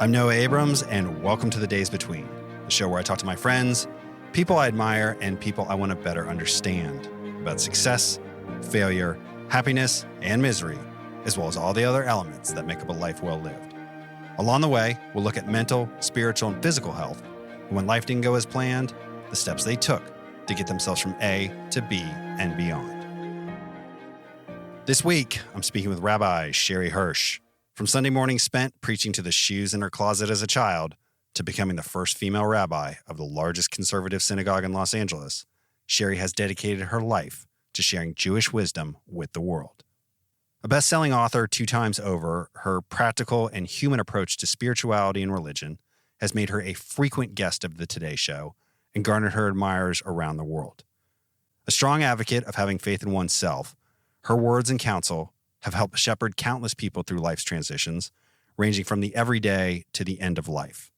I'm Noah Abrams, and welcome to The Days Between, the show where I talk to my friends, people I admire, and people I want to better understand about success, failure, happiness, and misery, as well as all the other elements that make up a life well lived. Along the way, we'll look at mental, spiritual, and physical health, and when life didn't go as planned, the steps they took to get themselves from A to B and beyond. This week, I'm speaking with Rabbi Sherre Hirsch. From Sunday mornings spent preaching to the shoes in her closet as a child to becoming the first female rabbi of the largest conservative synagogue in Los Angeles, Sherre has dedicated her life to sharing Jewish wisdom with the world. A best-selling author 2 times over, her practical and human approach to spirituality and religion has made her a frequent guest of the Today Show and garnered her admirers around the world. A strong advocate of having faith in oneself, her words and counsel have helped shepherd countless people through life's transitions, ranging from the everyday to the end of life.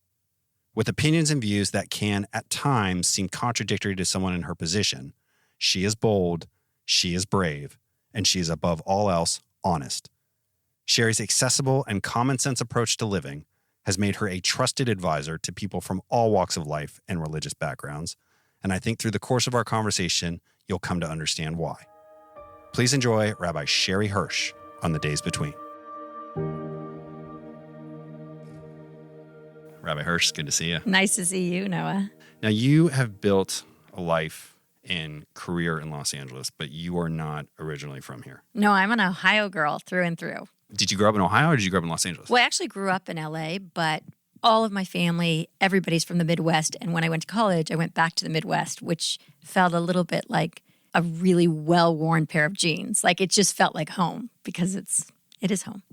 With opinions and views that can, at times, seem contradictory to someone in her position, she is bold, she is brave, and she is above all else honest. Sherre's accessible and common-sense approach to living has made her a trusted advisor to people from all walks of life and religious backgrounds, and I think through the course of our conversation, you'll come to understand why. Please enjoy Rabbi Sherre Hirsch on The Days Between. Rabbi Hirsch, good to see you. Nice to see you, Noah. Now, you have built a life and career in Los Angeles, but you are not originally from here. No, I'm an Ohio girl through and through. Did you grow up in Ohio or did you grow up in Los Angeles? Well, I actually grew up in LA, but all of my family, everybody's from the Midwest. And when I went to college, I went back to the Midwest, which felt a little bit like a really well-worn pair of jeans. Like it just felt like home because it is home.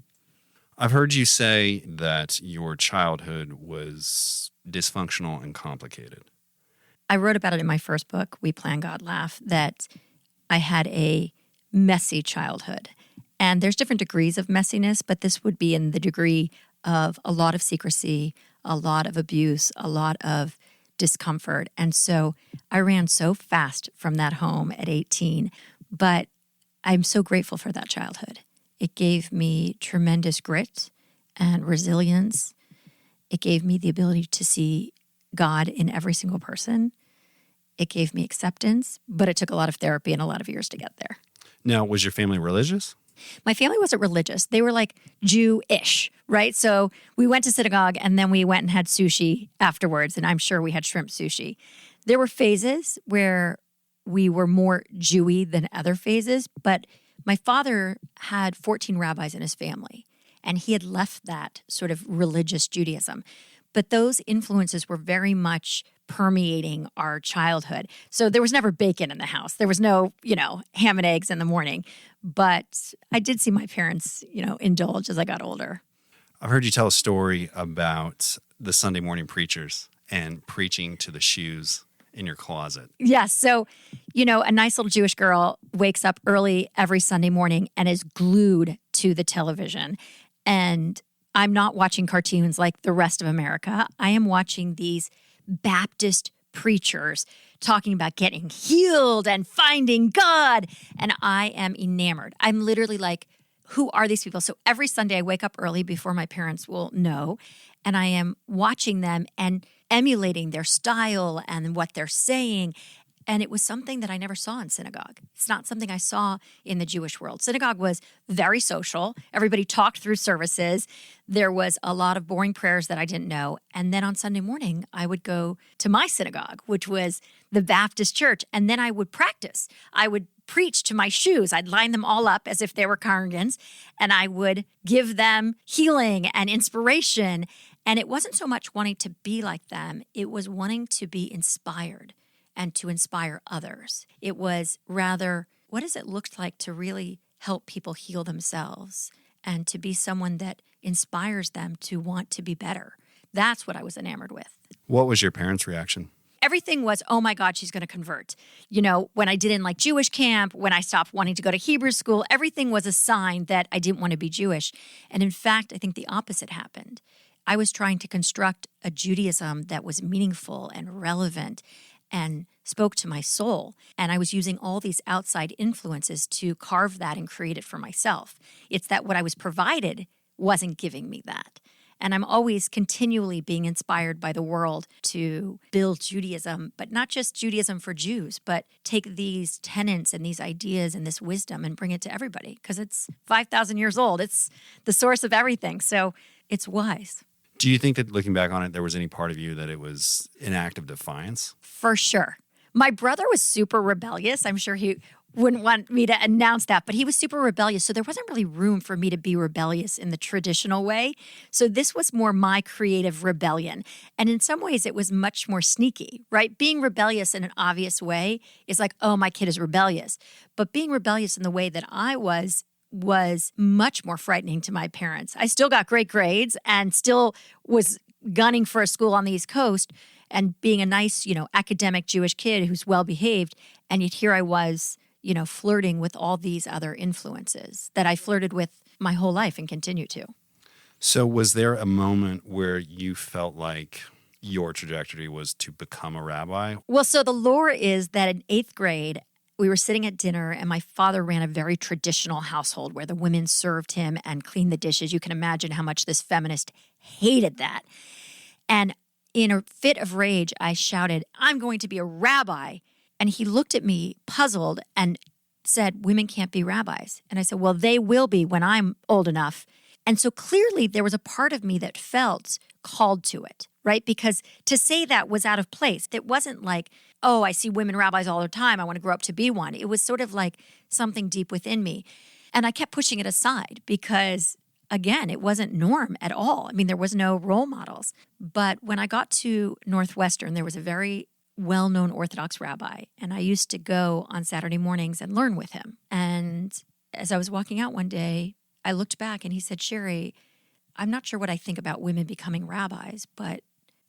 I've heard you say that your childhood was dysfunctional and complicated. I wrote about it in my first book, We Plan, God Laugh, that I had a messy childhood. And there's different degrees of messiness, but this would be in the degree of a lot of secrecy, a lot of abuse, a lot of discomfort. And so I ran so fast from that home at 18, but I'm so grateful for that childhood. It gave me tremendous grit and resilience. It gave me the ability to see God in every single person. It gave me acceptance, but it took a lot of therapy and a lot of years to get there. Now, was your family religious? My family wasn't religious. They were like Jew-ish, right? So we went to synagogue and then we went and had sushi afterwards, and I'm sure we had shrimp sushi. There were phases where we were more Jewy than other phases, but my father had 14 rabbis in his family, and he had left that sort of religious Judaism. But those influences were very much permeating our childhood. So there was never bacon in the house. There was no, ham and eggs in the morning. But I did see my parents, indulge as I got older. I've heard you tell a story about the Sunday morning preachers and preaching to the shoes in your closet. Yes. So, a nice little Jewish girl wakes up early every Sunday morning and is glued to the television. And I'm not watching cartoons like the rest of America. I am watching these Baptist preachers talking about getting healed and finding God. And I am enamored. I'm literally like, who are these people? So every Sunday I wake up early before my parents will know. And I am watching them and emulating their style and what they're saying. And it was something that I never saw in synagogue. It's not something I saw in the Jewish world. Synagogue was very social. Everybody talked through services. There was a lot of boring prayers that I didn't know. And then on Sunday morning, I would go to my synagogue, which was the Baptist church. And then I would practice. I would preach to my shoes. I'd line them all up as if they were congregants. And I would give them healing and inspiration. And it wasn't so much wanting to be like them. It was wanting to be inspired and to inspire others. It was rather, what does it look like to really help people heal themselves and to be someone that inspires them to want to be better? That's what I was enamored with. What was your parents' reaction? Everything was, oh my God, she's going to convert. When I didn't like Jewish camp, when I stopped wanting to go to Hebrew school, everything was a sign that I didn't want to be Jewish. And in fact, I think the opposite happened. I was trying to construct a Judaism that was meaningful and relevant and spoke to my soul. And I was using all these outside influences to carve that and create it for myself. It's that what I was provided wasn't giving me that. And I'm always continually being inspired by the world to build Judaism, but not just Judaism for Jews, but take these tenets and these ideas and this wisdom and bring it to everybody because it's 5,000 years old. It's the source of everything. So it's wise. Do you think that looking back on it, there was any part of you that it was an act of defiance? For sure. My brother was super rebellious. I'm sure he wouldn't want me to announce that, but he was super rebellious. So there wasn't really room for me to be rebellious in the traditional way. So this was more my creative rebellion. And in some ways, it was much more sneaky, right? Being rebellious in an obvious way is like, oh, my kid is rebellious. But being rebellious in the way that I was much more frightening to my parents. I still got great grades and still was gunning for a school on the East Coast and being a nice, academic Jewish kid who's well-behaved. And yet here I was, flirting with all these other influences that I flirted with my whole life and continue to. So was there a moment where you felt like your trajectory was to become a rabbi? Well, so the lore is that in 8th grade, we were sitting at dinner and my father ran a very traditional household where the women served him and cleaned the dishes. You can imagine how much this feminist hated that. And in a fit of rage, I shouted, "I'm going to be a rabbi." And he looked at me puzzled and said, "Women can't be rabbis." And I said, "Well, they will be when I'm old enough." And so clearly there was a part of me that felt called to it, right? Because to say that was out of place. It wasn't like, oh, I see women rabbis all the time, I want to grow up to be one. It was sort of like something deep within me. And I kept pushing it aside because, again, it wasn't norm at all. I mean, there was no role models. But when I got to Northwestern, there was a very well-known Orthodox rabbi, and I used to go on Saturday mornings and learn with him. And as I was walking out one day, I looked back and he said, "Sherry, I'm not sure what I think about women becoming rabbis, but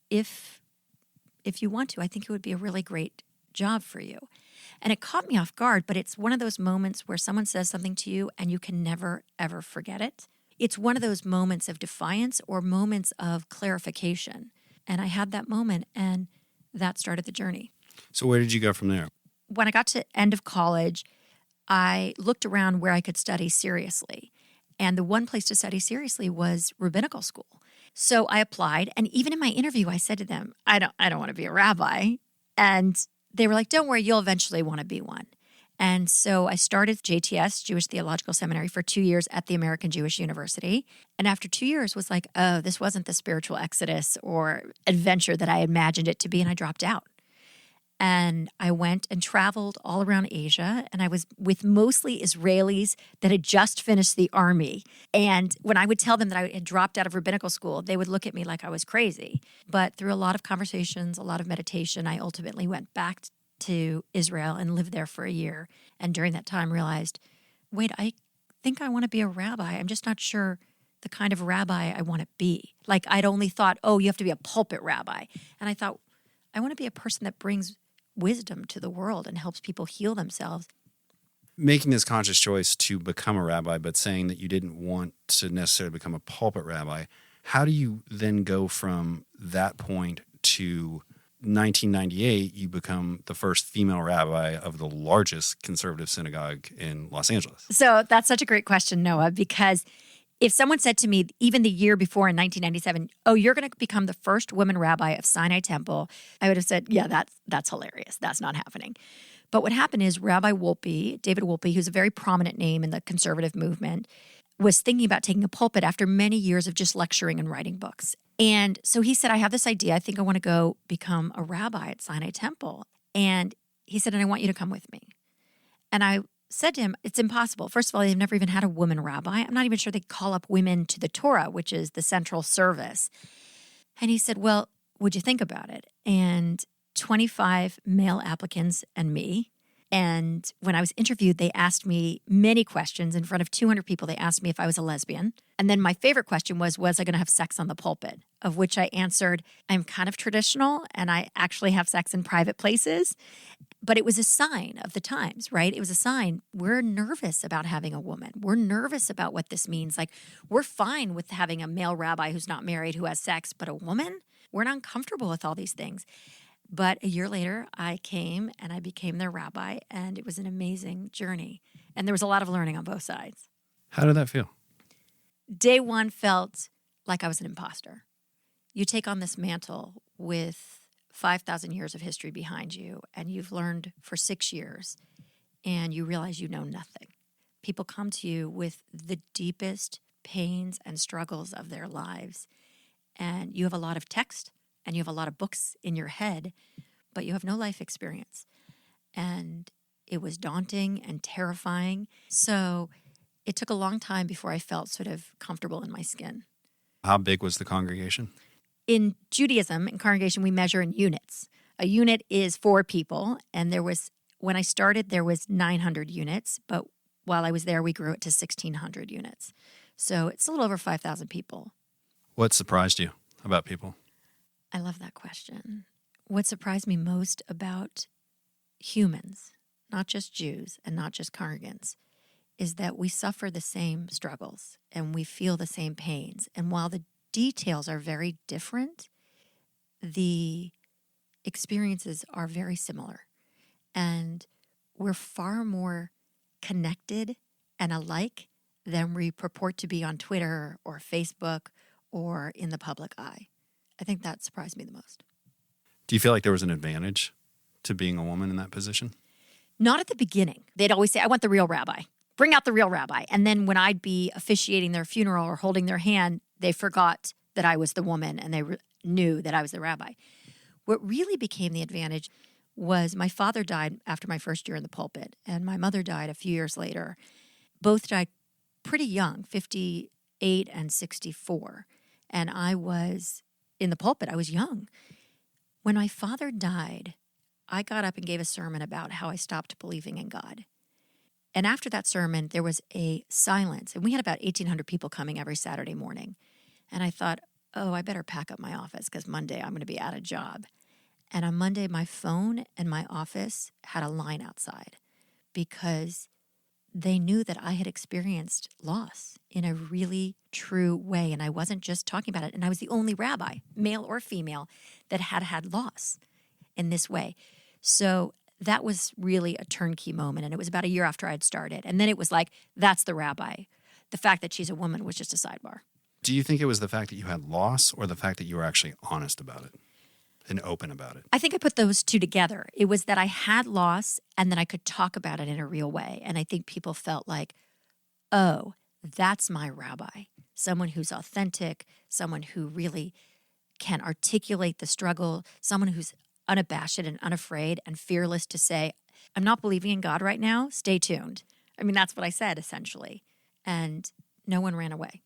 if you want to, I think it would be a really great job for you." And it caught me off guard, but it's one of those moments where someone says something to you and you can never, ever forget it. It's one of those moments of defiance or moments of clarification. And I had that moment, and that started the journey. So where did you go from there? When I got to end of college, I looked around where I could study seriously. And the one place to study seriously was rabbinical school. So I applied, and even in my interview, I said to them, I don't want to be a rabbi. And they were like, "Don't worry, you'll eventually want to be one." And so I started JTS, Jewish Theological Seminary, for 2 years at the American Jewish University. And after 2 years was like, oh, this wasn't the spiritual exodus or adventure that I imagined it to be, and I dropped out. And I went and traveled all around Asia, and I was with mostly Israelis that had just finished the army. And when I would tell them that I had dropped out of rabbinical school, they would look at me like I was crazy. But through a lot of conversations, a lot of meditation, I ultimately went back to Israel and lived there for a year. And during that time realized, wait, I think I want to be a rabbi. I'm just not sure the kind of rabbi I want to be. Like I'd only thought, oh, you have to be a pulpit rabbi. And I thought, I want to be a person that brings wisdom to the world and helps people heal themselves. Making this conscious choice to become a rabbi, but saying that you didn't want to necessarily become a pulpit rabbi, how do you then go from that point to 1998, you become the first female rabbi of the largest conservative synagogue in Los Angeles? So that's such a great question, Noah, because if someone said to me even the year before in 1997, oh, you're going to become the first woman rabbi of Sinai Temple, I would have said, yeah, that's hilarious. That's not happening. But what happened is Rabbi Wolpe, David Wolpe, who's a very prominent name in the conservative movement, was thinking about taking a pulpit after many years of just lecturing and writing books. And so he said, I have this idea. I think I want to go become a rabbi at Sinai Temple. And he said, and I want you to come with me. And I said to him, it's impossible. First of all, they've never even had a woman rabbi. I'm not even sure they call up women to the Torah, which is the central service. And he said, well, would you think about it? And 25 male applicants and me. And when I was interviewed, they asked me many questions. In front of 200 people, they asked me if I was a lesbian. And then my favorite question was I going to have sex on the pulpit? Of which I answered, I'm kind of traditional, and I actually have sex in private places. But it was a sign of the times, right? It was a sign. We're nervous about having a woman. We're nervous about what this means. Like, we're fine with having a male rabbi who's not married who has sex, but a woman? We're not comfortable with all these things. But a year later, I came and I became their rabbi, and it was an amazing journey. And there was a lot of learning on both sides. How did that feel? Day one felt like I was an imposter. You take on this mantle with 5,000 years of history behind you, and you've learned for 6 years, and you realize you know nothing. People come to you with the deepest pains and struggles of their lives, and you have a lot of text, and you have a lot of books in your head, but you have no life experience. And it was daunting and terrifying. So it took a long time before I felt sort of comfortable in my skin. How big was the congregation? In Judaism, in congregation, we measure in units. A unit is 4 people, and when I started, there was 900 units, but while I was there, we grew it to 1,600 units. So it's a little over 5,000 people. What surprised you about people? I love that question. What surprised me most about humans, not just Jews and not just congregants, is that we suffer the same struggles and we feel the same pains. And while the details are very different, the experiences are very similar. And we're far more connected and alike than we purport to be on Twitter or Facebook or in the public eye. I think that surprised me the most. Do you feel like there was an advantage to being a woman in that position? Not at the beginning. They'd always say, I want the real rabbi. Bring out the real rabbi. And then when I'd be officiating their funeral or holding their hand, they forgot that I was the woman and they knew that I was the rabbi. What really became the advantage was my father died after my first year in the pulpit, and my mother died a few years later. Both died pretty young, 58 and 64. And I was in the pulpit. I was young. When my father died, I got up and gave a sermon about how I stopped believing in God. And after that sermon, there was a silence. And we had about 1,800 people coming every Saturday morning. And I thought, I better pack up my office because Monday I'm going to be out of job. And on Monday, my phone and my office had a line outside because they knew that I had experienced loss in a really true way. And I wasn't just talking about it. And I was the only rabbi, male or female, that had loss in this way. So that was really a turnkey moment. And it was about a year after I'd started. And then it was like, that's the rabbi. The fact that she's a woman was just a sidebar. Do you think it was the fact that you had loss or the fact that you were actually honest about it and open about it? I think I put those two together. It was that I had loss and that I could talk about it in a real way. And I think people felt like, oh, that's my rabbi. Someone who's authentic, someone who really can articulate the struggle, someone who's unabashed and unafraid and fearless to say, I'm not believing in God right now. Stay tuned. I mean, that's what I said, essentially. And no one ran away.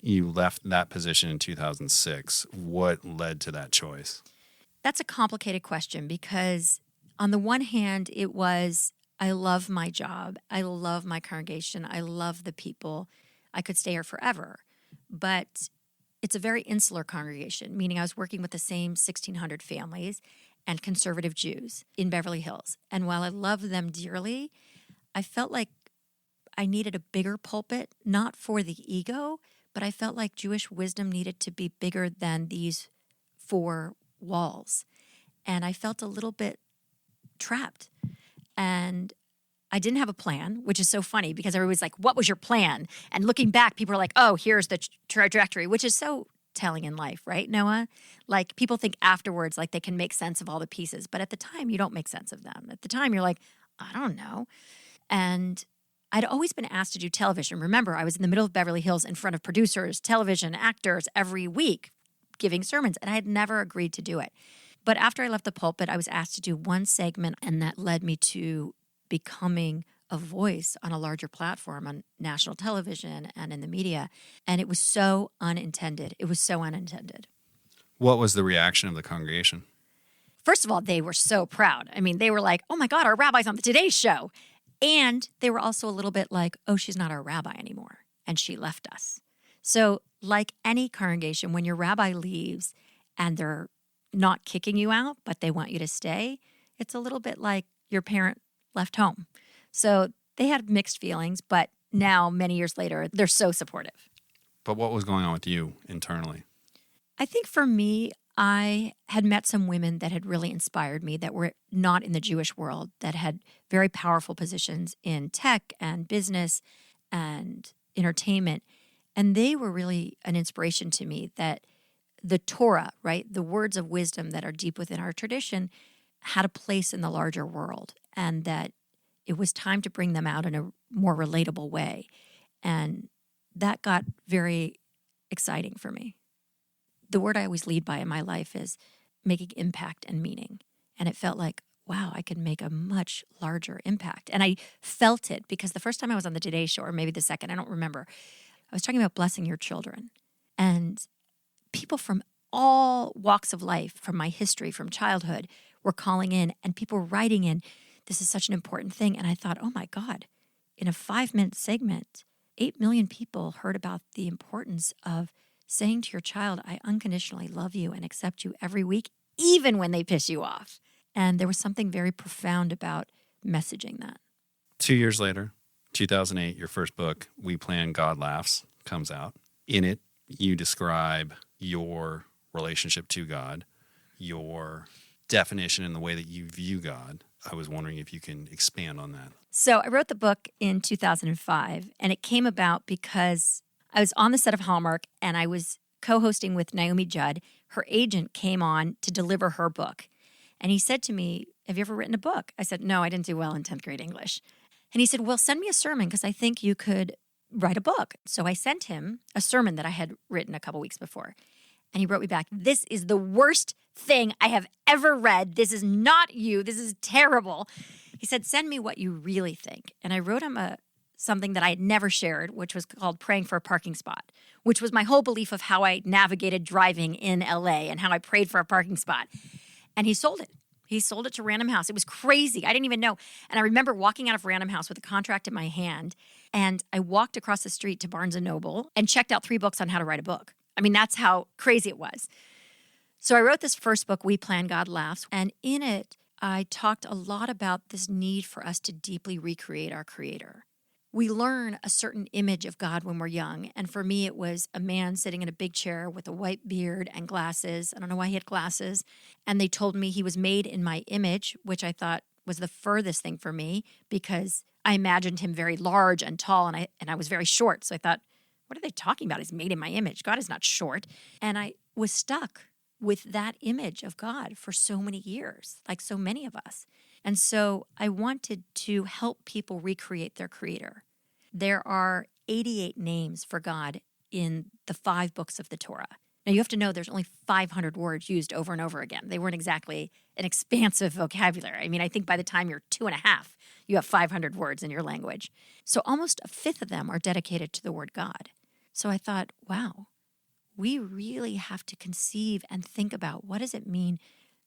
You left that position in 2006. What led to that choice? That's a complicated question because on the one hand, it was, I love my job. I love my congregation. I love the people. I could stay here forever. But it's a very insular congregation, meaning I was working with the same 1,600 families and conservative Jews in Beverly Hills. And while I love them dearly, I felt like I needed a bigger pulpit, not for the ego, but I felt like Jewish wisdom needed to be bigger than these 4 walls. And I felt a little bit trapped. And I didn't have a plan, which is so funny because everybody's like, what was your plan? And looking back, people are like, oh, here's the trajectory, which is so telling in life, right, Noah? Like people think afterwards, like they can make sense of all the pieces. But at the time, you don't make sense of them. At the time, you're like, I don't know. And I'd always been asked to do television. Remember, I was in the middle of Beverly Hills in front of producers, television, actors every week giving sermons, and I had never agreed to do it. But after I left the pulpit, I was asked to do one segment, and that led me to becoming a voice on a larger platform on national television and in the media. And it was so unintended. It was so unintended. What was the reaction of the congregation? First of all, they were so proud. I mean, they were like, oh my God, our rabbi's on the Today Show. And they were also a little bit like, oh, she's not our rabbi anymore. And she left us. So like any congregation, when your rabbi leaves and they're not kicking you out, but they want you to stay, it's a little bit like your parent left home. So they had mixed feelings, but now, many years later, they're so supportive. But what was going on with you internally? I think for me, I had met some women that had really inspired me that were not in the Jewish world, that had very powerful positions in tech and business and entertainment. And they were really an inspiration to me that the Torah, right, the words of wisdom that are deep within our tradition, had a place in the larger world, and that it was time to bring them out in a more relatable way. And that got very exciting for me. The word I always lead by in my life is making impact and meaning. And it felt like, wow, I could make a much larger impact. And I felt it because the first time I was on the Today Show, or maybe the second, I don't remember, I was talking about blessing your children. And people from all walks of life, from my history, from childhood, were calling in, and people were writing in, this is such an important thing. And I thought, oh my God, in a 5-minute segment, 8 million people heard about the importance of saying to your child, I unconditionally love you and accept you every week, even when they piss you off. And there was something very profound about messaging that. 2 years later, 2008, your first book, We Plan, God Laughs, comes out. In it, you describe your relationship to God, your definition and the way that you view God. I was wondering if you can expand on that. So I wrote the book in 2005, and it came about because I was on the set of Hallmark, and I was co-hosting with Naomi Judd. Her agent came on to deliver her book. And he said to me, have you ever written a book? I said, no, I didn't do well in 10th grade English. And he said, well, send me a sermon because I think you could write a book. So I sent him a sermon that I had written a couple weeks before. And he wrote me back, this is the worst thing I have ever read. This is not you. This is terrible. He said, send me what you really think. And I wrote him something that I had never shared, which was called Praying for a Parking Spot, which was my whole belief of how I navigated driving in LA and how I prayed for a parking spot. And he sold it. He sold it to Random House. It was crazy. I didn't even know. And I remember walking out of Random House with a contract in my hand, and I walked across the street to Barnes & Noble and checked out 3 books on how to write a book. I mean, that's how crazy it was. So I wrote this first book, We Plan, God Laughs, and in it, I talked a lot about this need for us to deeply recreate our Creator. We learn a certain image of God when we're young, and for me, it was a man sitting in a big chair with a white beard and glasses. I don't know why he had glasses. And they told me he was made in my image, which I thought was the furthest thing for me because I imagined him very large and tall, and I was very short. So I thought, what are they talking about? He's made in my image. God is not short. And I was stuck with that image of God for so many years, like so many of us. And so I wanted to help people recreate their Creator. There are 88 names for God in the 5 books of the Torah. Now, you have to know there's only 500 words used over and over again. They weren't exactly an expansive vocabulary. I mean, I think by the time you're 2.5, you have 500 words in your language. So almost a fifth of them are dedicated to the word God. So I thought, wow, we really have to conceive and think about what does it mean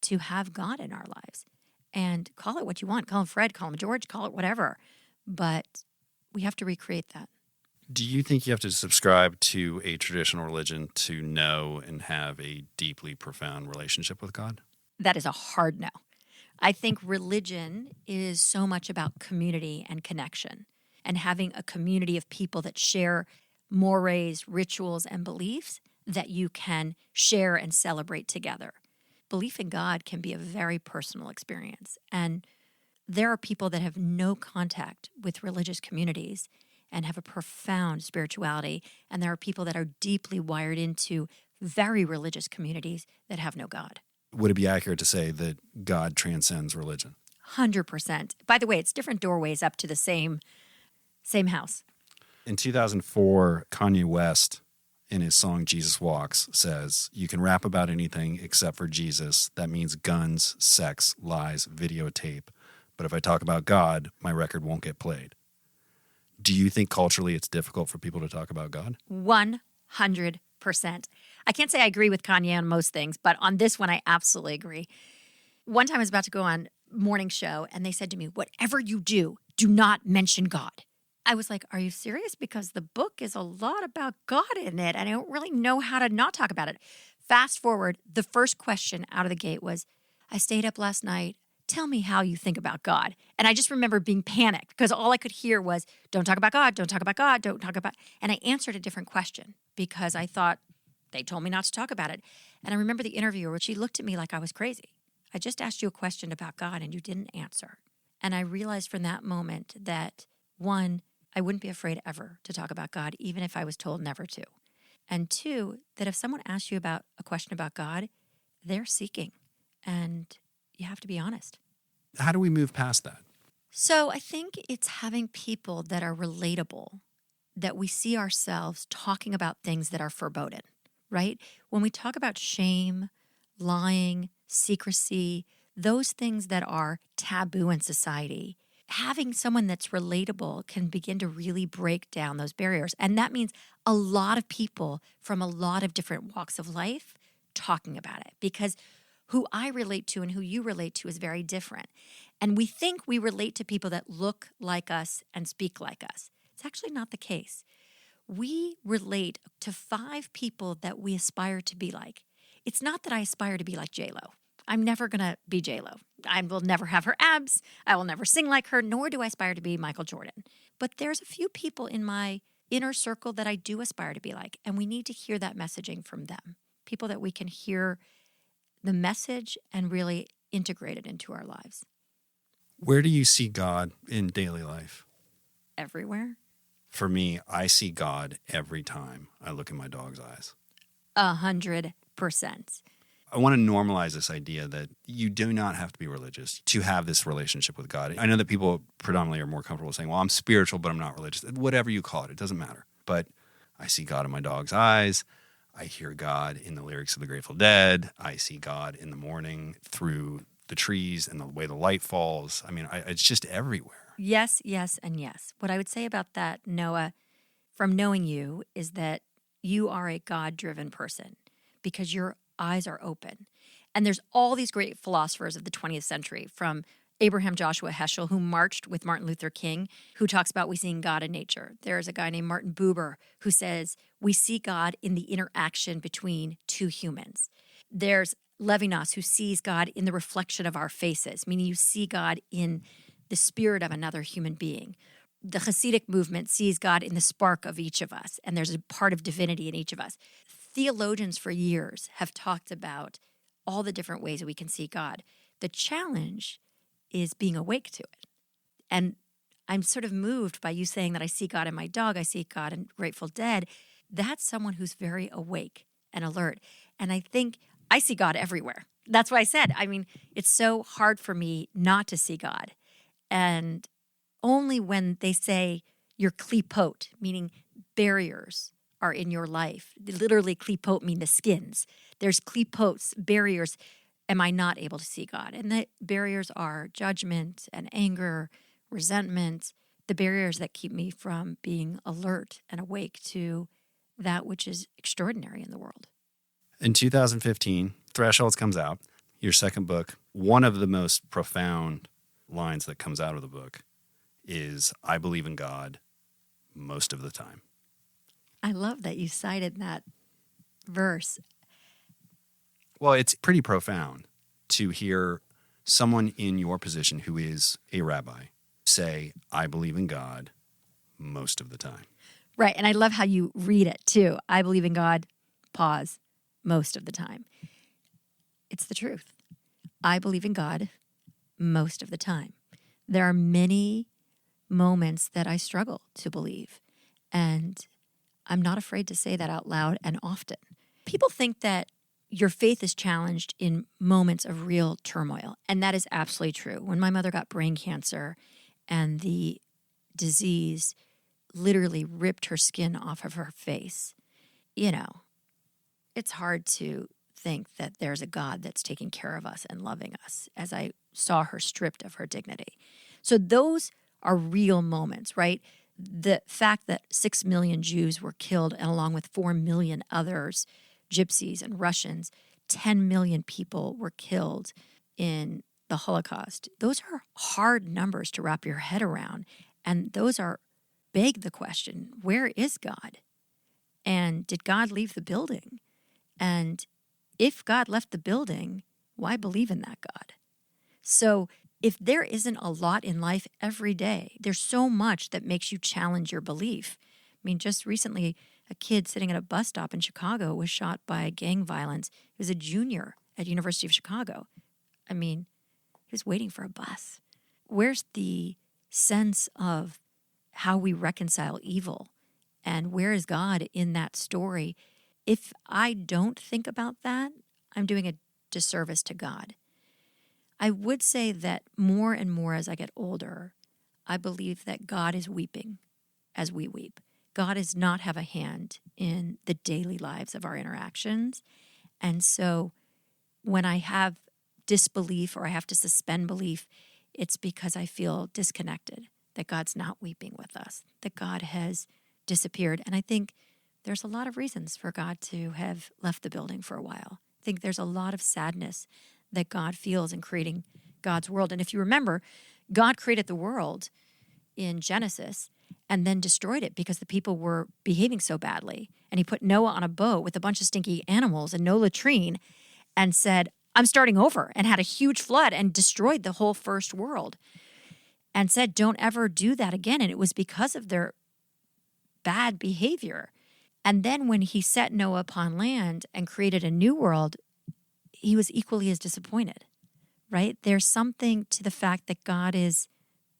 to have God in our lives? And call it what you want. Call him Fred, call him George, call it whatever. But we have to recreate that. Do you think you have to subscribe to a traditional religion to know and have a deeply profound relationship with God? That is a hard no. I think religion is so much about community and connection and having a community of people that share mores, rituals, and beliefs that you can share and celebrate together. Belief in God can be a very personal experience. And there are people that have no contact with religious communities and have a profound spirituality. And there are people that are deeply wired into very religious communities that have no God. Would it be accurate to say that God transcends religion? 100%. By the way, it's different doorways up to the same house. In 2004, Kanye West, in his song Jesus Walks, says, you can rap about anything except for Jesus. That means guns, sex, lies, videotape. But if I talk about God, my record won't get played. Do you think culturally it's difficult for people to talk about God? 100%. I can't say I agree with Kanye on most things, but on this one, I absolutely agree. One time I was about to go on morning show, and they said to me, whatever you do, do not mention God. I was like, are you serious? Because the book is a lot about God in it, and I don't really know how to not talk about it. Fast forward, the first question out of the gate was, I stayed up last night. Tell me how you think about God. And I just remember being panicked because all I could hear was, don't talk about God, don't talk about God, don't talk about. And I answered a different question because I thought they told me not to talk about it. And I remember the interviewer, she looked at me like I was crazy. I just asked you a question about God and you didn't answer. And I realized from that moment that, one, I wouldn't be afraid ever to talk about God, even if I was told never to. And two, that if someone asks you about a question about God, they're seeking, and you have to be honest. How do we move past that? So I think it's having people that are relatable, that we see ourselves talking about things that are foreboding, right? When we talk about shame, lying, secrecy, those things that are taboo in society, having someone that's relatable can begin to really break down those barriers. And that means a lot of people from a lot of different walks of life talking about it, because who I relate to and who you relate to is very different. And we think we relate to people that look like us and speak like us. It's actually not the case. We relate to 5 people that we aspire to be like. It's not that I aspire to be like J-Lo. I'm never going to be J-Lo. I will never have her abs. I will never sing like her, nor do I aspire to be Michael Jordan. But there's a few people in my inner circle that I do aspire to be like, and we need to hear that messaging from them. People that we can hear the message and really integrate it into our lives. Where do you see God in daily life? Everywhere. For me, I see God every time I look in my dog's eyes. 100%. I want to normalize this idea that you do not have to be religious to have this relationship with God. I know that people predominantly are more comfortable saying, well, I'm spiritual, but I'm not religious. Whatever you call it doesn't matter. But I see God in my dog's eyes. I hear God in the lyrics of the Grateful Dead. I see God in the morning through the trees and the way the light falls. I mean, it's just everywhere. Yes, yes, and yes. What I would say about that, Noah, from knowing you, is that you are a God-driven person because your eyes are open. And there's all these great philosophers of the 20th century, from Abraham Joshua Heschel, who marched with Martin Luther King, who talks about we seeing God in nature. There's a guy named Martin Buber who says we see God in the interaction between two humans. There's Levinas, who sees God in the reflection of our faces, meaning you see God in the spirit of another human being. The Hasidic movement sees God in the spark of each of us, and there's a part of divinity in each of us. Theologians for years have talked about all the different ways we can see God. The challenge is being awake to it. And I'm sort of moved by you saying that I see God in my dog, I see God in Grateful Dead. That's someone who's very awake and alert. And I think I see God everywhere. That's why I said, I mean, it's so hard for me not to see God. And only when they say you're klipot, meaning barriers are in your life. Literally, klipot mean the skins. There's klipots, barriers. Am I not able to see God? And the barriers are judgment and anger, resentment, the barriers that keep me from being alert and awake to that which is extraordinary in the world. In 2015, Thresholds comes out, your second book. One of the most profound lines that comes out of the book is, I believe in God most of the time. I love that you cited that verse. Well, it's pretty profound to hear someone in your position who is a rabbi say, I believe in God most of the time. Right. And I love how you read it too. I believe in God, pause, most of the time. It's the truth. I believe in God most of the time. There are many moments that I struggle to believe, and I'm not afraid to say that out loud and often. People think that your faith is challenged in moments of real turmoil, and that is absolutely true. When my mother got brain cancer and the disease literally ripped her skin off of her face, it's hard to think that there's a God that's taking care of us and loving us, as I saw her stripped of her dignity. So those are real moments, right? The fact that 6 million Jews were killed, and along with 4 million others, Gypsies and Russians, 10 million people were killed in the Holocaust. Those are hard numbers to wrap your head around. And those beg the question, where is God? And did God leave the building? And if God left the building, why believe in that God? So if there isn't a lot in life every day, there's so much that makes you challenge your belief. I mean, just recently, a kid sitting at a bus stop in Chicago was shot by gang violence. He was a junior at University of Chicago. I mean, he was waiting for a bus. Where's the sense of how we reconcile evil and where is God in that story. If I don't think about that, I'm doing a disservice to God. I would say that more and more as I get older, I believe that God is weeping as we weep. God does not have a hand in the daily lives of our interactions. And so when I have disbelief or I have to suspend belief, it's because I feel disconnected, that God's not weeping with us, that God has disappeared. And I think there's a lot of reasons for God to have left the building for a while. I think there's a lot of sadness that God feels in creating God's world. And if you remember, God created the world in Genesis and then destroyed it because the people were behaving so badly. And he put Noah on a boat with a bunch of stinky animals and no latrine and said, I'm starting over, and had a huge flood and destroyed the whole first world and said, don't ever do that again. And it was because of their bad behavior. And then when he set Noah upon land and created a new world, he was equally as disappointed, right? There's something to the fact that God is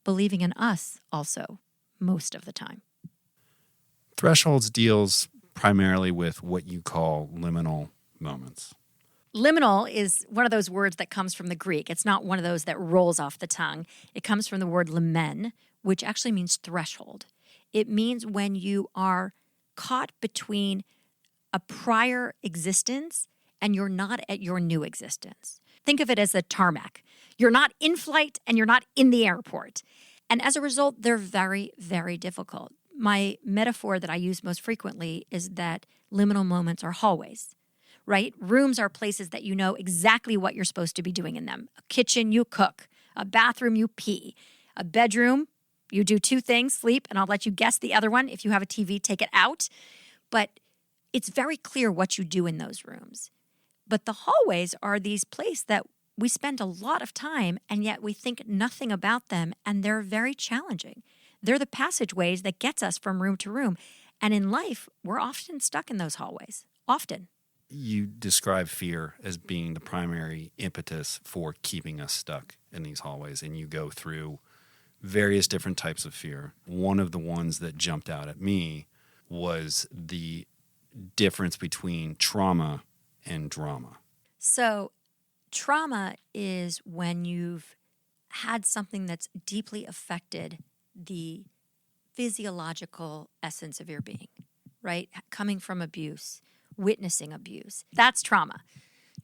believing in us also most of the time. Thresholds deals primarily with what you call liminal moments. Liminal is one of those words that comes from the Greek. It's not one of those that rolls off the tongue. It comes from the word limen, which actually means threshold. It means when you are caught between a prior existence and you're not at your new existence. Think of it as a tarmac. You're not in flight and you're not in the airport. And as a result, they're very, very difficult. My metaphor that I use most frequently is that liminal moments are hallways, right? Rooms are places that you know exactly what you're supposed to be doing in them. A kitchen, you cook. A bathroom, you pee. A bedroom, you do two things, sleep, and I'll let you guess the other one. If you have a TV, take it out. But it's very clear what you do in those rooms. But the hallways are these places that we spend a lot of time, and yet we think nothing about them, and they're very challenging. They're the passageways that gets us from room to room. And in life, we're often stuck in those hallways. Often. You describe fear as being the primary impetus for keeping us stuck in these hallways, and you go through various different types of fear. One of the ones that jumped out at me was the difference between trauma and drama. So trauma is when you've had something that's deeply affected the physiological essence of your being, right? Coming from abuse, witnessing abuse. That's trauma.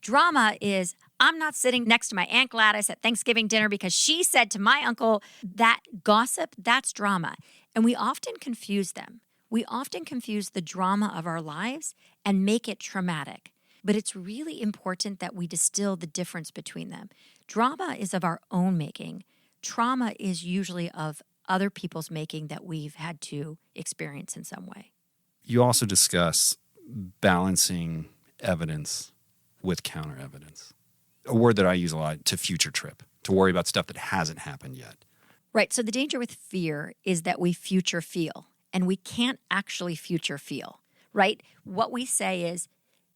Drama is, I'm not sitting next to my Aunt Gladys at Thanksgiving dinner because she said to my uncle that gossip, that's drama. And we often confuse them. We often confuse the drama of our lives and make it traumatic. But it's really important that we distill the difference between them. Drama is of our own making. Trauma is usually of other people's making that we've had to experience in some way. You also discuss balancing evidence with counter evidence. A word that I use a lot, to future trip, to worry about stuff that hasn't happened yet. Right. So the danger with fear is that we future feel, and we can't actually future feel, right? What we say is,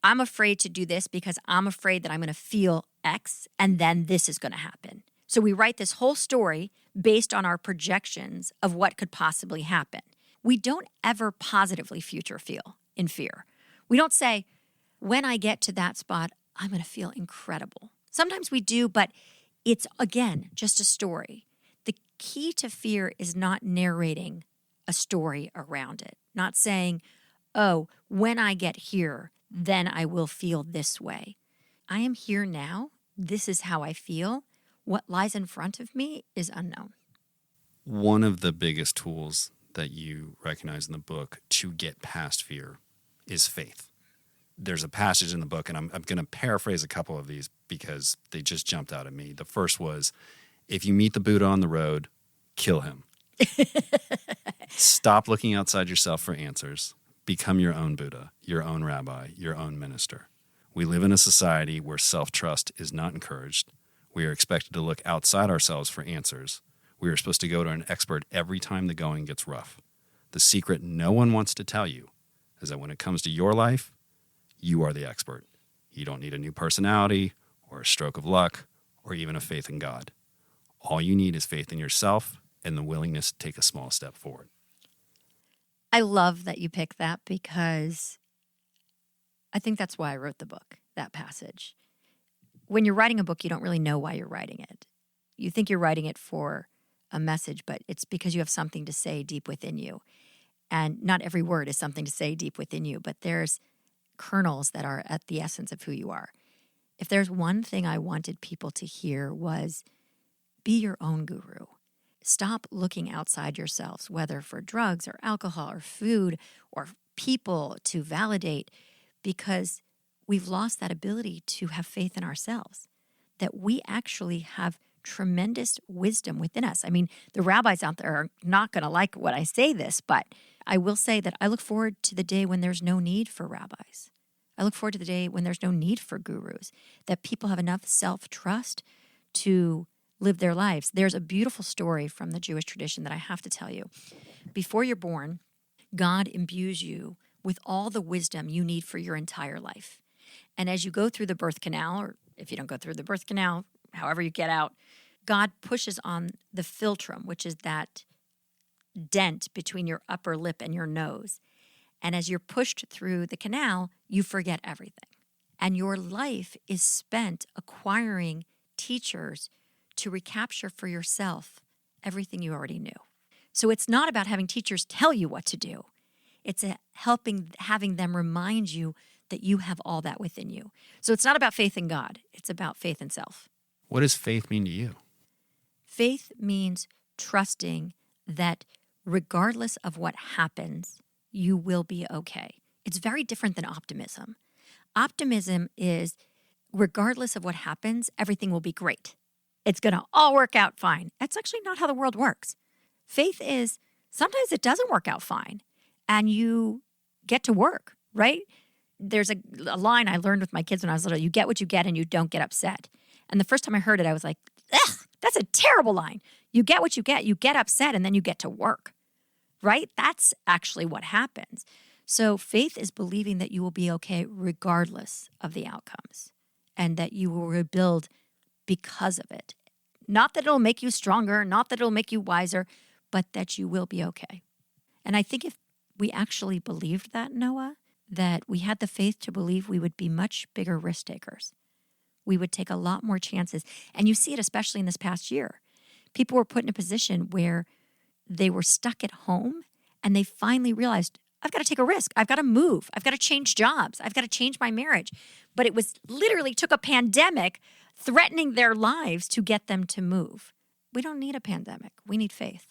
I'm afraid to do this because I'm afraid that I'm going to feel X, and then this is going to happen. So we write this whole story based on our projections of what could possibly happen. We don't ever positively future feel in fear. We don't say, when I get to that spot, I'm going to feel incredible. Sometimes we do, but it's, again, just a story. The key to fear is not narrating a story around it, not saying, oh, when I get here, then I will feel this way. I am here now. This is how I feel. What lies in front of me is unknown. One of the biggest tools that you recognize in the book to get past fear is faith. There's a passage in the book, and I'm going to paraphrase a couple of these because they just jumped out at me. The first was, if you meet the Buddha on the road, kill him. Stop looking outside yourself for answers. Become your own Buddha, your own rabbi, your own minister. We live in a society where self-trust is not encouraged. We are expected to look outside ourselves for answers. We are supposed to go to an expert every time the going gets rough. The secret no one wants to tell you is that when it comes to your life, you are the expert. You don't need a new personality or a stroke of luck or even a faith in God. All you need is faith in yourself and the willingness to take a small step forward. I love that you picked that because I think that's why I wrote the book, that passage. When you're writing a book, you don't really know why you're writing it. You think you're writing it for a message, but it's because you have something to say deep within you. And not every word is something to say deep within you, but there's kernels that are at the essence of who you are. If there's one thing I wanted people to hear was be your own guru. Stop looking outside yourselves, whether for drugs or alcohol or food or people to validate, because we've lost that ability to have faith in ourselves, that we actually have tremendous wisdom within us. I mean, the rabbis out there are not going to like what I say this, but I will say that I look forward to the day when there's no need for rabbis. I look forward to the day when there's no need for gurus, that people have enough self-trust to live their lives. There's a beautiful story from the Jewish tradition that I have to tell you. Before you're born, God imbues you with all the wisdom you need for your entire life. And as you go through the birth canal, or if you don't go through the birth canal, however you get out, God pushes on the philtrum, which is that dent between your upper lip and your nose. And as you're pushed through the canal, you forget everything. And your life is spent acquiring teachers to recapture for yourself everything you already knew. So it's not about having teachers tell you what to do. It's having them remind you that you have all that within you. So it's not about faith in God. It's about faith in self. What does faith mean to you? Faith means trusting that regardless of what happens, you will be okay. It's very different than optimism. Optimism is regardless of what happens, everything will be great. It's going to all work out fine. That's actually not how the world works. Faith is sometimes it doesn't work out fine and you get to work, right? There's a line I learned with my kids when I was little. You get what you get and you don't get upset. And the first time I heard it, I was like, ugh, that's a terrible line. You get what you get upset, and then you get to work, right? That's actually what happens. So faith is believing that you will be okay regardless of the outcomes and that you will rebuild because of it. Not that it'll make you stronger, not that it'll make you wiser, but that you will be okay. And I think if we actually believed that, Noah, that we had the faith to believe we would be much bigger risk takers. We would take a lot more chances. And you see it especially in this past year. People were put in a position where they were stuck at home and they finally realized, I've got to take a risk. I've got to move. I've got to change jobs. I've got to change my marriage. But it was literally took a pandemic threatening their lives to get them to move. We don't need a pandemic. We need faith.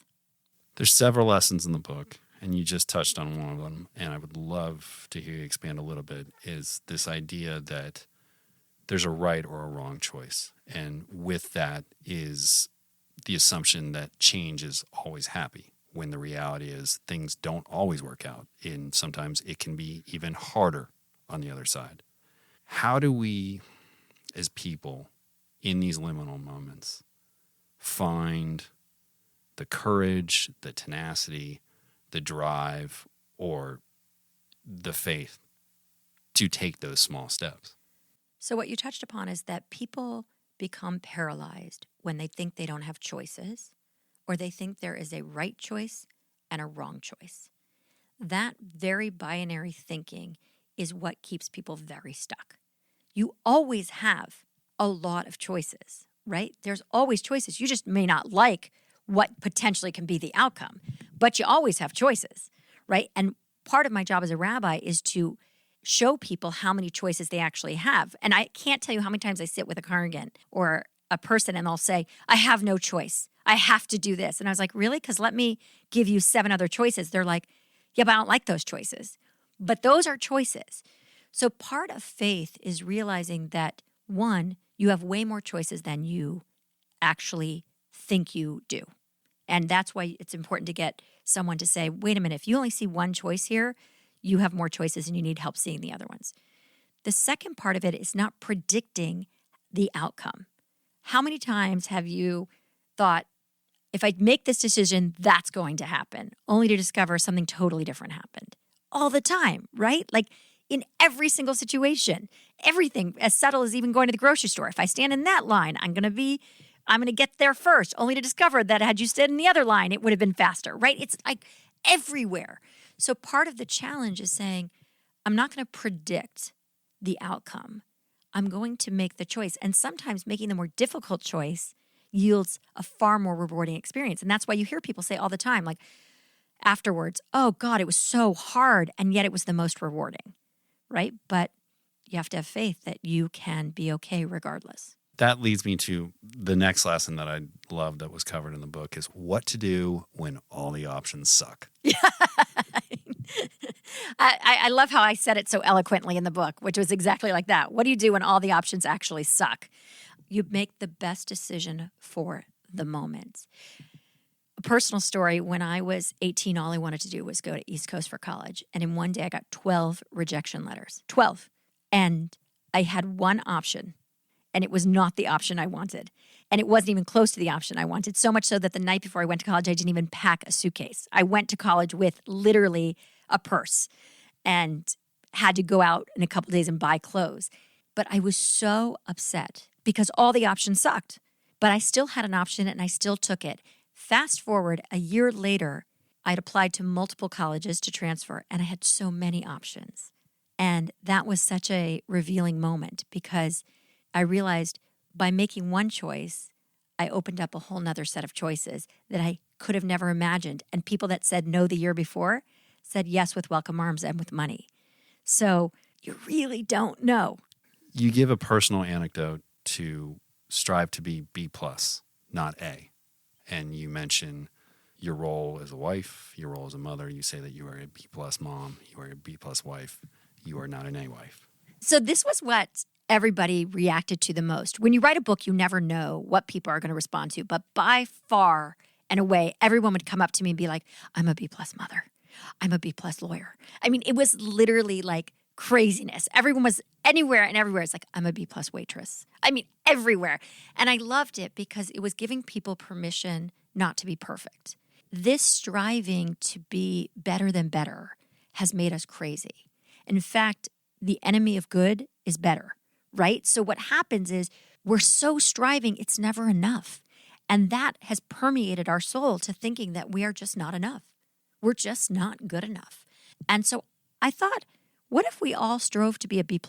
There's several lessons in the book, and you just touched on one of them, and I would love to hear you expand a little bit, is this idea that there's a right or a wrong choice. And with that is the assumption that change is always happy, when the reality is things don't always work out, and sometimes it can be even harder on the other side. How do we, as people, in these liminal moments, find the courage, the tenacity, the drive, or the faith to take those small steps? So what you touched upon is that people become paralyzed when they think they don't have choices, or they think there is a right choice and a wrong choice. That very binary thinking is what keeps people very stuck. You always have a lot of choices, right? There's always choices. You just may not like what potentially can be the outcome, but you always have choices, right? And part of my job as a rabbi is to show people how many choices they actually have. And I can't tell you how many times I sit with a congregant or a person and they'll say, I have no choice. I have to do this. And I was like, really? Because let me give you 7 other choices. They're like, yeah, but I don't like those choices. But those are choices. So part of faith is realizing that, one, you have way more choices than you actually think you do. And that's why it's important to get someone to say, wait a minute, if you only see one choice here, you have more choices and you need help seeing the other ones. The second part of it is not predicting the outcome. How many times have you thought, if I make this decision, that's going to happen, only to discover something totally different happened? All the time, right? Like in every single situation, everything as subtle as even going to the grocery store. If I stand in that line, I'm going to get there first, only to discover that had you stood in the other line, it would have been faster, right? It's like everywhere. So part of the challenge is saying, I'm not going to predict the outcome. I'm going to make the choice. And sometimes making the more difficult choice yields a far more rewarding experience. And that's why you hear people say all the time, like afterwards, oh God, it was so hard. And yet it was the most rewarding, right? But you have to have faith that you can be okay regardless. That leads me to the next lesson that I love that was covered in the book is what to do when all the options suck. I love how I said it so eloquently in the book, which was exactly like that. What do you do when all the options actually suck? You make the best decision for the moment. A personal story, when I was 18, all I wanted to do was go to East Coast for college. And in one day, I got 12 rejection letters. 12. And I had one option. And it was not the option I wanted. And it wasn't even close to the option I wanted, so much so that the night before I went to college, I didn't even pack a suitcase. I went to college with literally a purse and had to go out in a couple days and buy clothes. But I was so upset because all the options sucked. But I still had an option and I still took it. Fast forward, a year later, I'd applied to multiple colleges to transfer, and I had so many options. And that was such a revealing moment because I realized by making one choice, I opened up a whole nother set of choices that I could have never imagined. And people that said no the year before said yes with welcome arms and with money. So you really don't know. You give a personal anecdote to strive to be B+, not A. And you mention your role as a wife, your role as a mother. You say that you are a B+ mom, you are a B+ wife, you are not an A wife. So this was what everybody reacted to the most. When you write a book, you never know what people are going to respond to. But by far and away, everyone would come up to me and be like, I'm a B+ mother. I'm a B+ lawyer. I mean, it was literally like craziness. Everyone was anywhere and everywhere. It's like, I'm a B+ waitress. I mean, everywhere. And I loved it because it was giving people permission not to be perfect. This striving to be better than better has made us crazy. In fact, the enemy of good is better, right? So what happens is we're so striving, it's never enough. And that has permeated our soul to thinking that we are just not enough. We're just not good enough. And so I thought, what if we all strove to be a B+?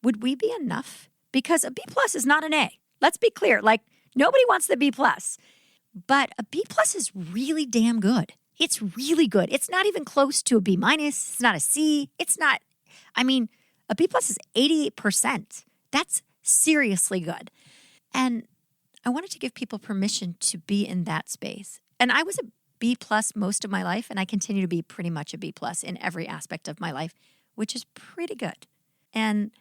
Would we be enough? Because a B+ is not an A. Let's be clear. Like, nobody wants the B+. But a B+ is really damn good. It's really good. It's not even close to a B-. It's not a C. It's not, I mean, a B+ is 88%. That's seriously good. And I wanted to give people permission to be in that space. And I was a B+ most of my life, and I continue to be pretty much a B+ in every aspect of my life, which is pretty good. And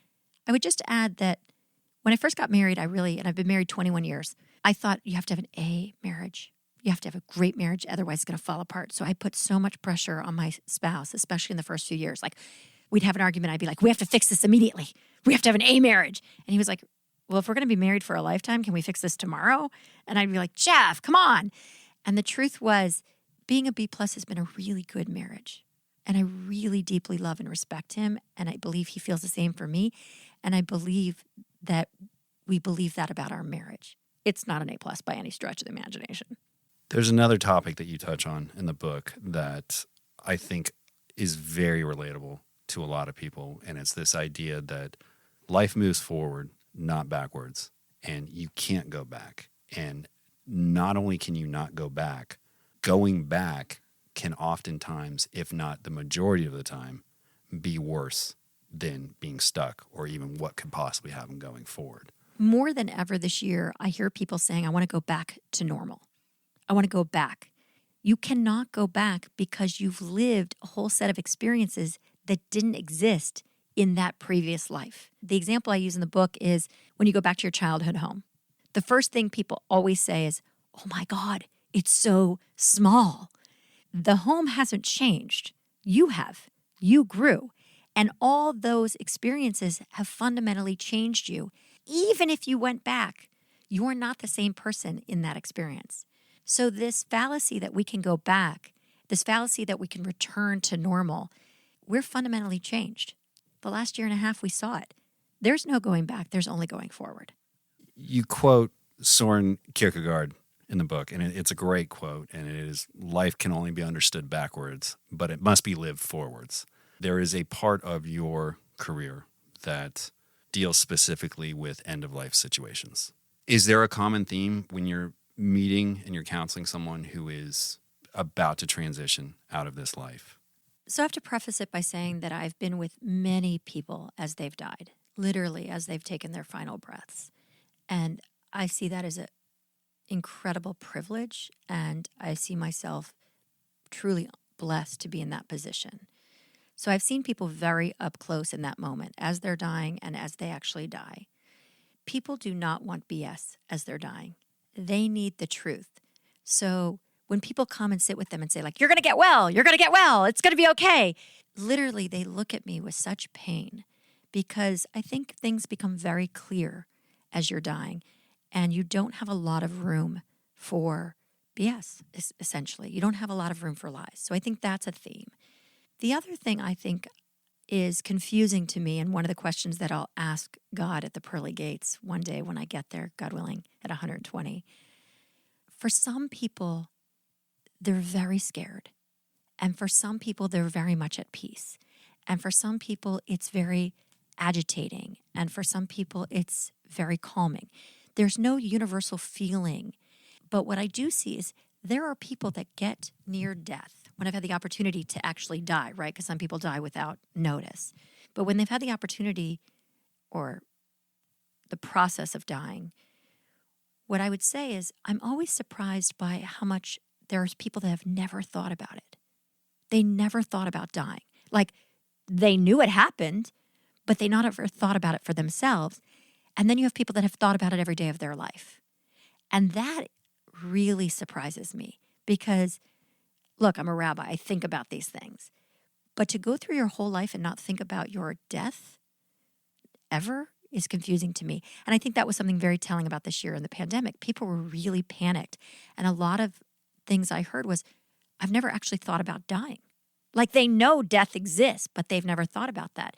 I would just add that when I first got married, and I've been married 21 years, I thought you have to have an A marriage. You have to have a great marriage, otherwise it's going to fall apart. So I put so much pressure on my spouse, especially in the first few years. Like, we'd have an argument, I'd be like, we have to fix this immediately. We have to have an A marriage. And he was like, well, if we're going to be married for a lifetime, can we fix this tomorrow? And I'd be like, Jeff, come on. And the truth was, being a B+ has been a really good marriage. And I really deeply love and respect him. And I believe he feels the same for me. And I believe that we believe that about our marriage. It's not an A+ by any stretch of the imagination. There's another topic that you touch on in the book that I think is very relatable to a lot of people. And it's this idea that life moves forward, not backwards. And you can't go back. And not only can you not go back, going back can oftentimes, if not the majority of the time, be worse than being stuck or even what could possibly happen going forward. More than ever this year, I hear people saying, I want to go back to normal. I want to go back. You cannot go back because you've lived a whole set of experiences that didn't exist in that previous life. The example I use in the book is when you go back to your childhood home. The first thing people always say is, oh my God, it's so small. The home hasn't changed. You have. You grew. And all those experiences have fundamentally changed you. Even if you went back, you're not the same person in that experience. So this fallacy that we can go back, this fallacy that we can return to normal, we're fundamentally changed. The last year and a half, we saw it. There's no going back. There's only going forward. You quote Soren Kierkegaard in the book, and it's a great quote, and it is, life can only be understood backwards, but it must be lived forwards. There is a part of your career that deals specifically with end-of-life situations. Is there a common theme when you're meeting and you're counseling someone who is about to transition out of this life? So I have to preface it by saying that I've been with many people as they've died, literally as they've taken their final breaths. And I see that as an incredible privilege, and I see myself truly blessed to be in that position. So I've seen people very up close in that moment as they're dying and as they actually die. People do not want BS as they're dying. They need the truth. So when people come and sit with them and say, like, you're going to get well, it's going to be okay, literally they look at me with such pain, because I think things become very clear as you're dying, and you don't have a lot of room for BS, essentially. You don't have a lot of room for lies. So I think that's a theme. The other thing I think is confusing to me, and one of the questions that I'll ask God at the pearly gates one day when I get there, God willing, at 120, for some people, they're very scared. And for some people, they're very much at peace. And for some people, it's very agitating. And for some people, it's very calming. There's no universal feeling. But what I do see is there are people that get near death when I've had the opportunity to actually die, right? Because some people die without notice. But when they've had the opportunity or the process of dying, what I would say is I'm always surprised by how much there's people that have never thought about it. They never thought about dying. Like, they knew it happened, but they not ever thought about it for themselves. And then you have people that have thought about it every day of their life. And that really surprises me because, look, I'm a rabbi. I think about these things. But to go through your whole life and not think about your death ever is confusing to me. And I think that was something very telling about this year in the pandemic. People were really panicked. And a lot of things I heard was, I've never actually thought about dying. Like, they know death exists, but they've never thought about that.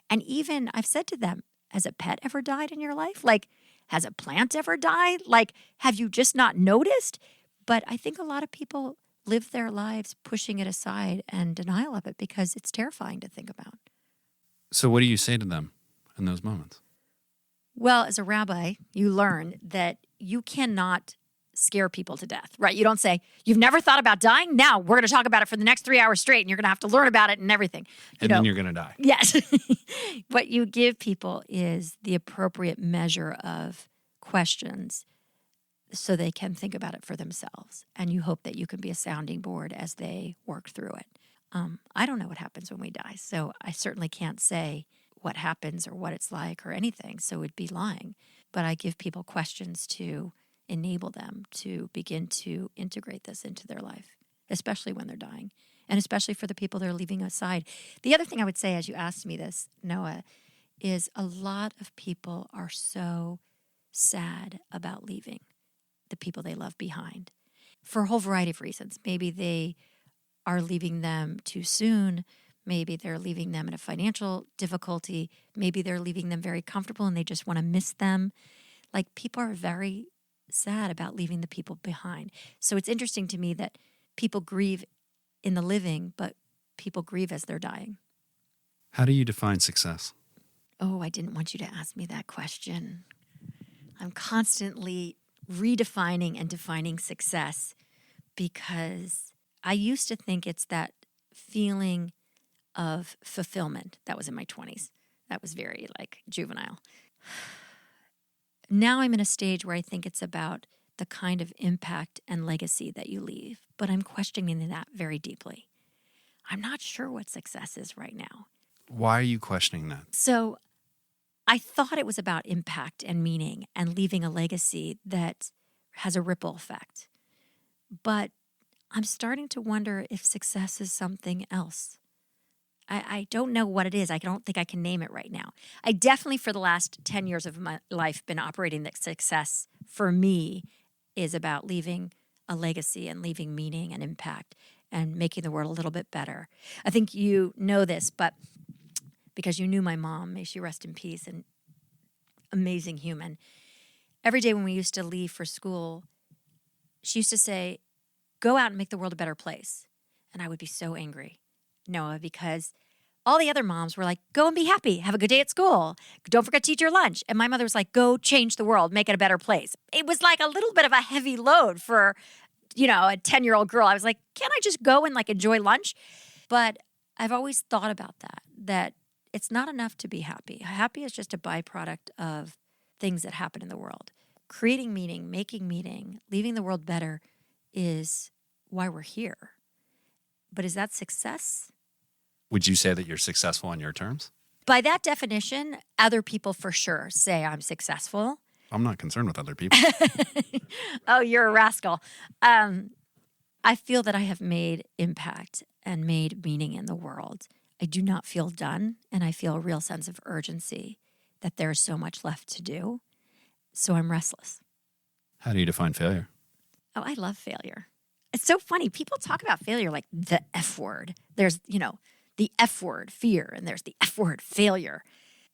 And even I've said to them, has a pet ever died in your life? Like, has a plant ever died? Like, have you just not noticed? But I think a lot of people live their lives pushing it aside and denial of it because it's terrifying to think about. So what do you say to them in those moments? Well, as a rabbi, you learn that you cannot scare people to death, right? You don't say, you've never thought about dying? Now we're going to talk about it for the next 3 hours straight, and you're going to have to learn about it and everything. Then you're going to die. Yes. What you give people is the appropriate measure of questions so they can think about it for themselves. And you hope that you can be a sounding board as they work through it. I don't know what happens when we die, so I certainly can't say what happens or what it's like or anything, so it'd be lying. But I give people questions to enable them to begin to integrate this into their life, especially when they're dying, and especially for the people they're leaving aside. The other thing I would say, as you asked me this, Noah, is a lot of people are so sad about leaving the people they love behind for a whole variety of reasons. Maybe they are leaving them too soon. Maybe they're leaving them in a financial difficulty. Maybe they're leaving them very comfortable and they just want to miss them. Like, people are very sad about leaving the people behind. So it's interesting to me that people grieve in the living, but people grieve as they're dying. How do you define success? Oh, I didn't want you to ask me that question. I'm constantly redefining and defining success because I used to think it's that feeling of fulfillment. That was in my 20s. That was very, juvenile. Now I'm in a stage where I think it's about the kind of impact and legacy that you leave, but I'm questioning that very deeply. I'm not sure what success is right now. Why are you questioning that? So I thought it was about impact and meaning and leaving a legacy that has a ripple effect. But I'm starting to wonder if success is something else. I don't know what it is. I don't think I can name it right now. I definitely, for the last 10 years of my life, been operating that success for me is about leaving a legacy and leaving meaning and impact and making the world a little bit better. I think you know this, but because you knew my mom, may she rest in peace, an amazing human. Every day when we used to leave for school, she used to say, go out and make the world a better place. And I would be so angry, Noah, because all the other moms were like, go and be happy. Have a good day at school. Don't forget to eat your lunch. And my mother was like, go change the world, make it a better place. It was like a little bit of a heavy load for, a 10-year-old girl. I was like, can't I just go and like enjoy lunch? But I've always thought about that it's not enough to be happy. Happy is just a byproduct of things that happen in the world. Creating meaning, making meaning, leaving the world better is why we're here. But is that success? Would you say that you're successful on your terms? By that definition, other people for sure say I'm successful. I'm not concerned with other people. Oh, you're a rascal. I feel that I have made impact and made meaning in the world. I do not feel done, and I feel a real sense of urgency that there is so much left to do. So I'm restless. How do you define failure? Oh, I love failure. It's so funny. People talk about failure like the F word. There's, the F word, fear, and there's the F word, failure.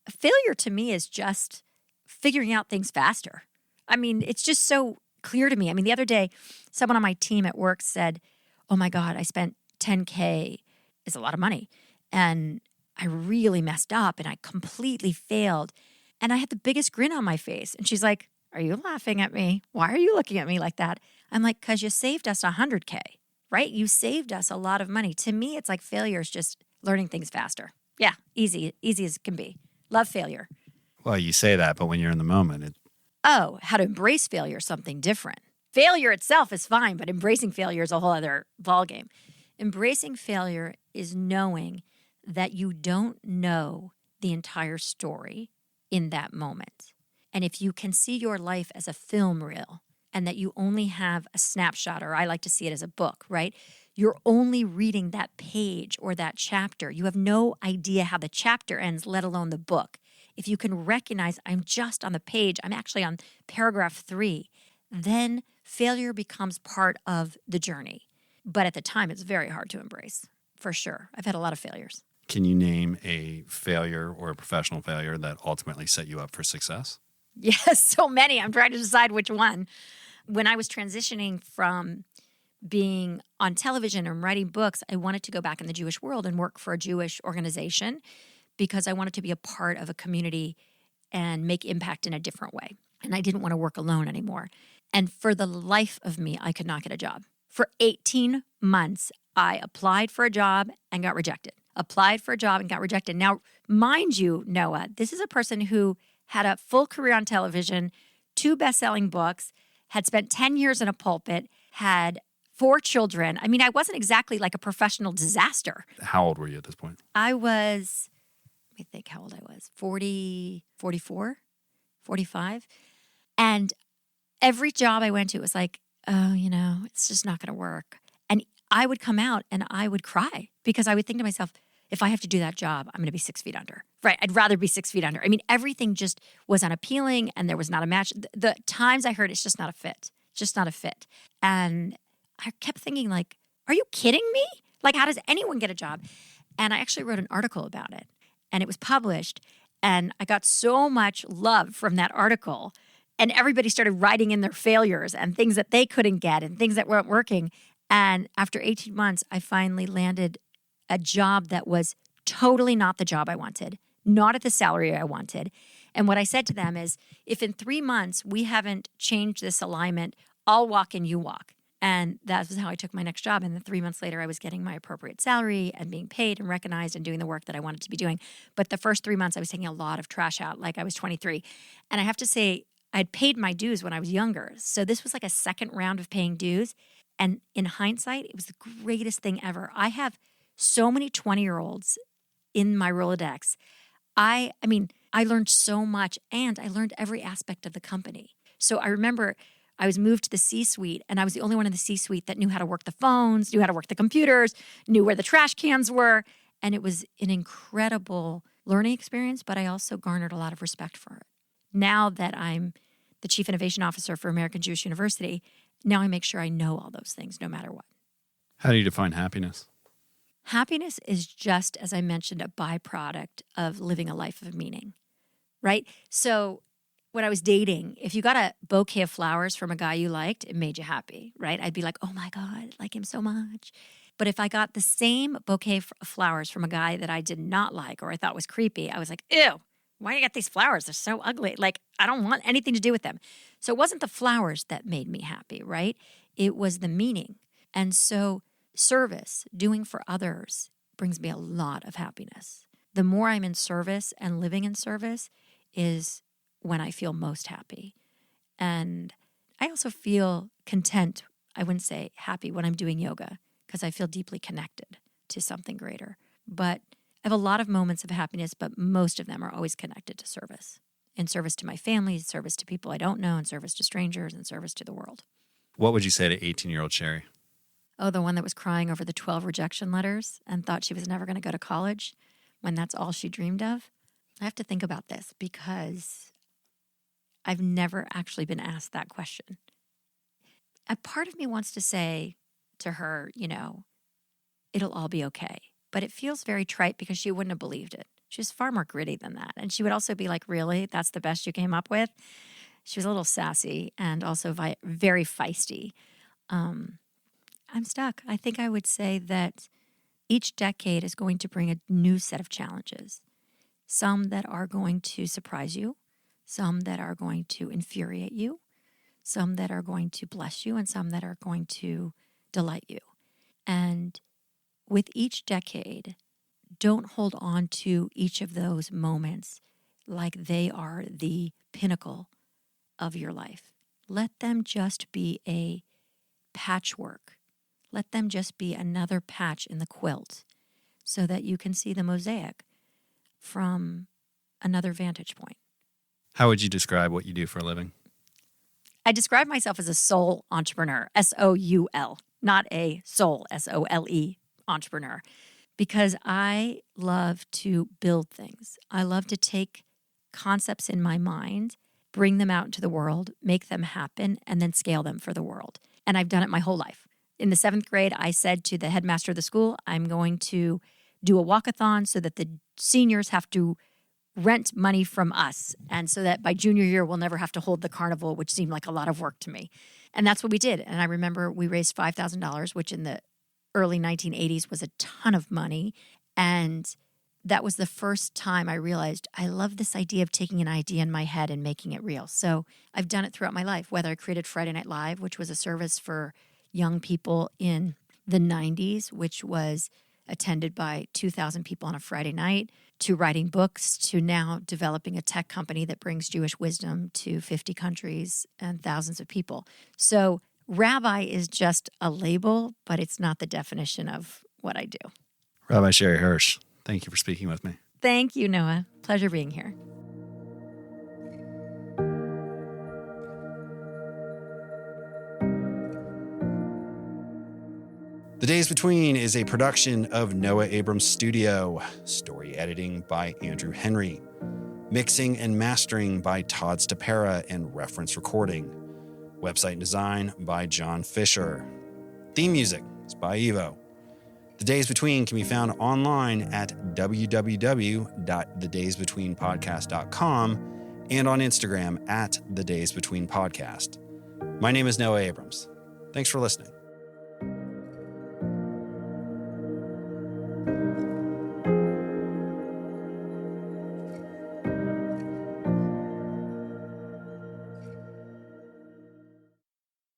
Failure to me is just figuring out things faster. I mean, it's just so clear to me. I mean, the other day, someone on my team at work said, oh my God, I spent $10K. It's a lot of money. And I really messed up and I completely failed. And I had the biggest grin on my face. And she's like, are you laughing at me? Why are you looking at me like that? I'm like, because you saved us $100K, right? You saved us a lot of money. To me, it's like failure is just learning things faster. Yeah, easy as can be. Love failure. Well, you say that, but when you're in the moment, how to embrace failure is something different. Failure itself is fine, but embracing failure is a whole other ballgame. Embracing failure is knowing that you don't know the entire story in that moment. And if you can see your life as a film reel and that you only have a snapshot, or I like to see it as a book, right? You're only reading that page or that chapter. You have no idea how the chapter ends, let alone the book. If you can recognize I'm just on the page, I'm actually on paragraph 3, then failure becomes part of the journey. But at the time, it's very hard to embrace, for sure. I've had a lot of failures. Can you name a failure or a professional failure that ultimately set you up for success? Yes, so many. I'm trying to decide which one. When I was transitioning from being on television and writing books, I wanted to go back in the Jewish world and work for a Jewish organization because I wanted to be a part of a community and make impact in a different way. And I didn't want to work alone anymore. And for the life of me, I could not get a job. For 18 months, I applied for a job and got rejected. Applied for a job and got rejected. Now, mind you, Noah, this is a person who had a full career on television, 2 best-selling books, had spent 10 years in a pulpit, had 4 children. I mean, I wasn't exactly like a professional disaster. How old were you at this point? I was, let me think how old I was, 40, 44, 45. And every job I went to, it was like, oh, it's just not going to work. And I would come out and I would cry because I would think to myself, if I have to do that job, I'm going to be 6 feet under. Right. I'd rather be 6 feet under. I mean, everything just was unappealing and there was not a match. The times I heard it's just not a fit. It's just not a fit. And I kept thinking like, are you kidding me? Like, how does anyone get a job? And I actually wrote an article about it and it was published and I got so much love from that article and everybody started writing in their failures and things that they couldn't get and things that weren't working. And after 18 months, I finally landed a job that was totally not the job I wanted, not at the salary I wanted. And what I said to them is, if in 3 months we haven't changed this alignment, I'll walk and you walk. And that was how I took my next job. And then 3 months later, I was getting my appropriate salary and being paid and recognized and doing the work that I wanted to be doing. But the first 3 months, I was taking a lot of trash out, like I was 23. And I have to say, I'd paid my dues when I was younger. So this was like a second round of paying dues. And in hindsight, it was the greatest thing ever. I have so many 20-year-olds in my Rolodex. I mean, I learned so much and I learned every aspect of the company. So I remember I was moved to the C-suite and I was the only one in the C-suite that knew how to work the phones, knew how to work the computers, knew where the trash cans were. And it was an incredible learning experience, but I also garnered a lot of respect for it. Now that I'm the Chief Innovation Officer for American Jewish University, now I make sure I know all those things no matter what. How do you define happiness? Happiness is just, as I mentioned, a byproduct of living a life of meaning, right? So when I was dating, if you got a bouquet of flowers from a guy you liked, it made you happy, right? I'd be like, oh my God, I like him so much. But if I got the same bouquet of flowers from a guy that I did not like or I thought was creepy, I was like, ew, why do you get these flowers? They're so ugly. Like, I don't want anything to do with them. So it wasn't the flowers that made me happy, right? It was the meaning. And so service, doing for others, brings me a lot of happiness. The more I'm in service and living in service is when I feel most happy. And I also feel content, I wouldn't say happy, when I'm doing yoga, because I feel deeply connected to something greater. But I have a lot of moments of happiness, but most of them are always connected to service. In service to my family, service to people I don't know, in service to strangers, in service to the world. What would you say to 18-year-old Sherre? Oh, the one that was crying over the 12 rejection letters and thought she was never going to go to college when that's all she dreamed of? I have to think about this because I've never actually been asked that question. A part of me wants to say to her, it'll all be okay. But it feels very trite because she wouldn't have believed it. She's far more gritty than that. And she would also be like, really? That's the best you came up with? She was a little sassy and also very feisty. I'm stuck. I think I would say that each decade is going to bring a new set of challenges. Some that are going to surprise you, some that are going to infuriate you, some that are going to bless you, and some that are going to delight you. And with each decade, don't hold on to each of those moments like they are the pinnacle of your life. Let them just be a patchwork. Let them just be another patch in the quilt so that you can see the mosaic from another vantage point. How would you describe what you do for a living? I describe myself as a soul entrepreneur, S-O-U-L, not a soul, S-O-L-E, entrepreneur, because I love to build things. I love to take concepts in my mind, bring them out into the world, make them happen, and then scale them for the world. And I've done it my whole life. In the 7th grade, I said to the headmaster of the school, I'm going to do a walkathon so that the seniors have to rent money from us. And so that by junior year, we'll never have to hold the carnival, which seemed like a lot of work to me. And that's what we did. And I remember we raised $5,000, which in the early 1980s was a ton of money. And that was the first time I realized I love this idea of taking an idea in my head and making it real. So I've done it throughout my life, whether I created Friday Night Live, which was a service for young people in the 90s, which was attended by 2,000 people on a Friday night, to writing books, to now developing a tech company that brings Jewish wisdom to 50 countries and thousands of people. So rabbi is just a label, but it's not the definition of what I do. Rabbi Sherre Hirsch, thank you for speaking with me. Thank you, Noah. Pleasure being here. The Days Between is a production of Noah Abrams Studio. Story editing by Andrew Henry. Mixing and mastering by Todd Stapera and reference recording. Website design by John Fisher. Theme music is by Evo. The Days Between can be found online at www.thedaysbetweenpodcast.com and on Instagram at The Days Between Podcast. My name is Noah Abrams. Thanks for listening.